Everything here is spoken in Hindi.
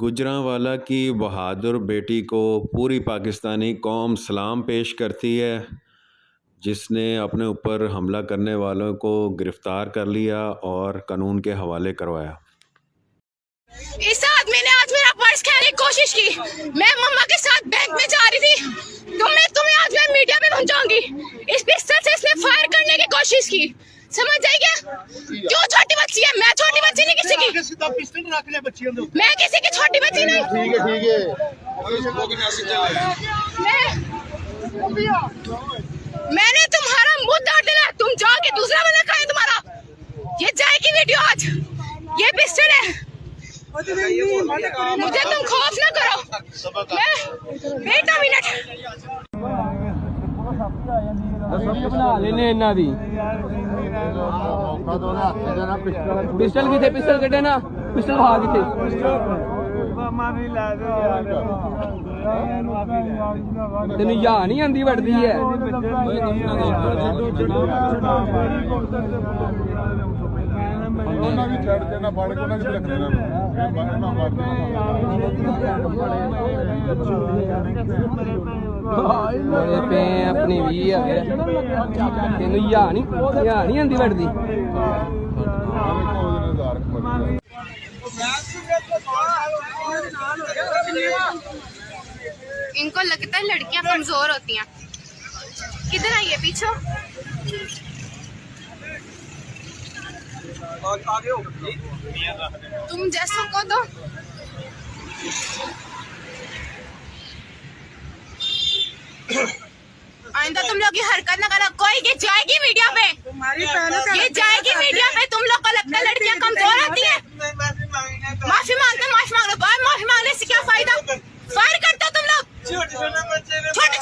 गुजरांवाला की बहादुर बेटी को पूरी पाकिस्तानी कौम सलाम पेश करती है, जिसने अपने ऊपर हमला करने वालों को गिरफ्तार कर लिया और कानून के हवाले करवाया। इस आदमी ने आज मेरा पर्स खाने की कोशिश की। मैं मम्मा के साथ बैंक में जा रही थी, तो मैं तुम्हें आज मैं मीडिया पे पहुंचाऊंगी। इस पिस्टल से इसने फायर करने की कोशिश की, समझ जाएगा? क्यों? छोटी बच्ची है, मैं छोटी बच्ची नहीं किसी की। मैं किसी की छोटी बच्ची नहीं। ठीक है। मैंने तुम्हारा मुंह तोड़ देना, तुम जाओगे दूसरा बंदा खाए तुम्हारा। ये जाएगी वीडियो आज। ये पिस्टल है, मुझे तुम खौफ ना करो। वेट अ मिनट, बना लेने इन्ना दी पिस्टल किथे? पिस्टल कटे ना, पिस्टल खा किथे? तेन या नहीं आंदी वड़दी है। अपनी भी तेन या नहीं आंदी वड़दी। इनको लगता है लड़कियां कमजोर होती हैं। किधर आई है? पीछे तुम जैसों को तो आइंदा तुम लोग की हरकत ना करना। कोई ये जाएगी मीडिया पे, ये जाएगी मीडिया पे। तुम लोग को लगता है लड़कियां कमजोर होती हैं? माफी मांगते, माफी मांग लो। माफी मांगने से क्या फायदा? फायर करते हो तुम लोग। छोटे